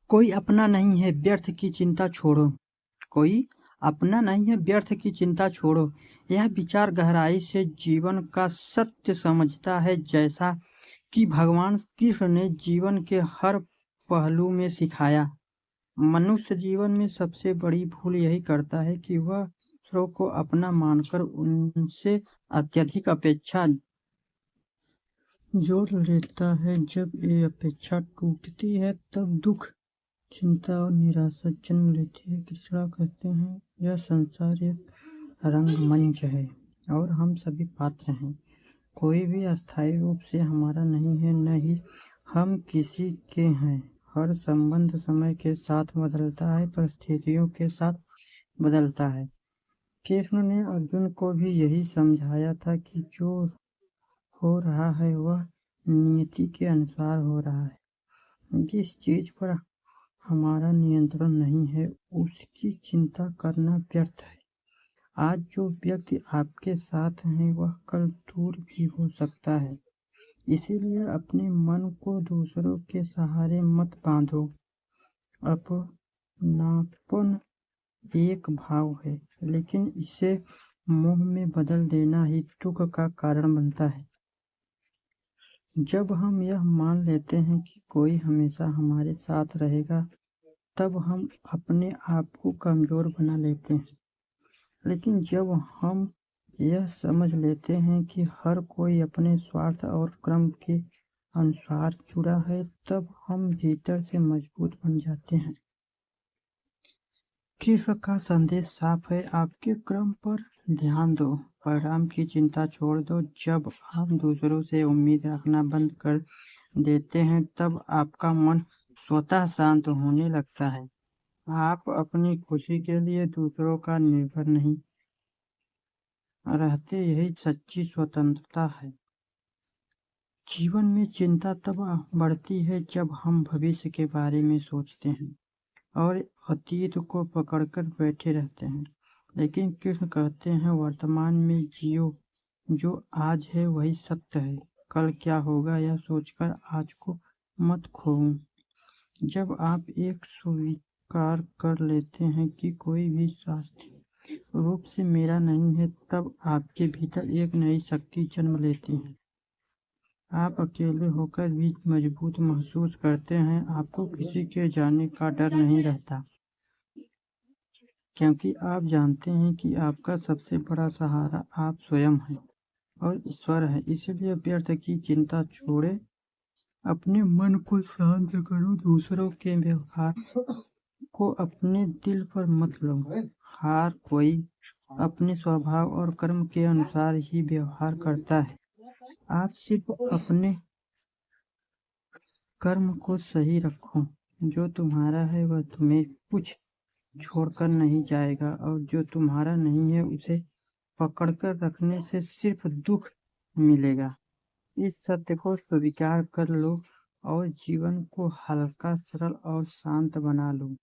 कोई अपना नहीं है व्यर्थ की चिंता छोड़ो। कोई अपना नहीं है व्यर्थ की चिंता छोड़ो। यह विचार गहराई से जीवन का सत्य समझता है, जैसा कि भगवान कृष्ण ने जीवन के हर पहलू में सिखाया। मनुष्य जीवन में सबसे बड़ी भूल यही करता है कि वह दूसरों को अपना मानकर उनसे अत्यधिक अपेक्षा जोड़ लेता है। जब ये अपेक्षा टूटती है तब दुख, चिंता और निराशा जन्म लेती है। कृष्णा कहते हैं, यह संसार एक रंगमंच है और हम सभी पात्र हैं। कोई भी अस्थायी रूप से हमारा नहीं है, न ही हम किसी के हैं। हर संबंध समय के साथ बदलता है, परिस्थितियों के साथ बदलता है। कृष्ण ने अर्जुन को भी यही समझाया था कि जो हो रहा है वह नियति के अनुसार हो रहा है। जिस चीज पर हमारा नियंत्रण नहीं है उसकी चिंता करना व्यर्थ है। आज जो व्यक्ति आपके साथ है वह कल दूर भी हो सकता है। इसीलिए अपने मन को दूसरों के सहारे मत बांधो। अपनापन एक भाव है, लेकिन इसे मोह में बदल देना ही दुख का कारण बनता है। जब हम यह मान लेते हैं कि कोई हमेशा हमारे साथ रहेगा, तब हम अपने आप को कमजोर बना लेते हैं। लेकिन जब हम यह समझ लेते हैं कि हर कोई अपने स्वार्थ और क्रम के अनुसार जुड़ा है, तब हम भीतर से मजबूत बन जाते हैं। कृष्ण का संदेश साफ है, आपके क्रम पर ध्यान दो, परिणाम की चिंता छोड़ दो। जब आप दूसरों से उम्मीद रखना बंद कर देते हैं तब आपका मन स्वतः शांत होने लगता है। आप अपनी खुशी के लिए दूसरों का निर्भर नहीं रहते, यही सच्ची स्वतंत्रता है। जीवन में चिंता तब बढ़ती है जब हम भविष्य के बारे में सोचते हैं और अतीत को पकड़कर बैठे रहते हैं। लेकिन कृष्ण कहते हैं, वर्तमान में जियो, जो आज है वही सत्य है। कल क्या होगा यह सोचकर आज को मत खोओ। जब आप एक स्वीकार कर लेते हैं कि कोई भी शास्त्रीय रूप से मेरा नहीं है, तब आपके भीतर एक नई शक्ति जन्म लेती है। आप अकेले होकर भी मजबूत महसूस करते हैं। आपको किसी के जाने का डर नहीं रहता, क्योंकि आप जानते हैं कि आपका सबसे बड़ा सहारा आप स्वयं हैं और ईश्वर है। इसलिए व्यर्थ की चिंता छोड़े, अपने मन को शांत करो, दूसरों के व्यवहार को अपने दिल पर मत लो। हर कोई अपने स्वभाव और कर्म के अनुसार ही व्यवहार करता है। आप सिर्फ अपने कर्म को सही रखो। जो तुम्हारा है वह तुम्हें कुछ छोड़कर नहीं जाएगा, और जो तुम्हारा नहीं है उसे पकड़कर रखने से सिर्फ दुख मिलेगा। इस सत्य को स्वीकार कर लो और जीवन को हल्का, सरल और शांत बना लो।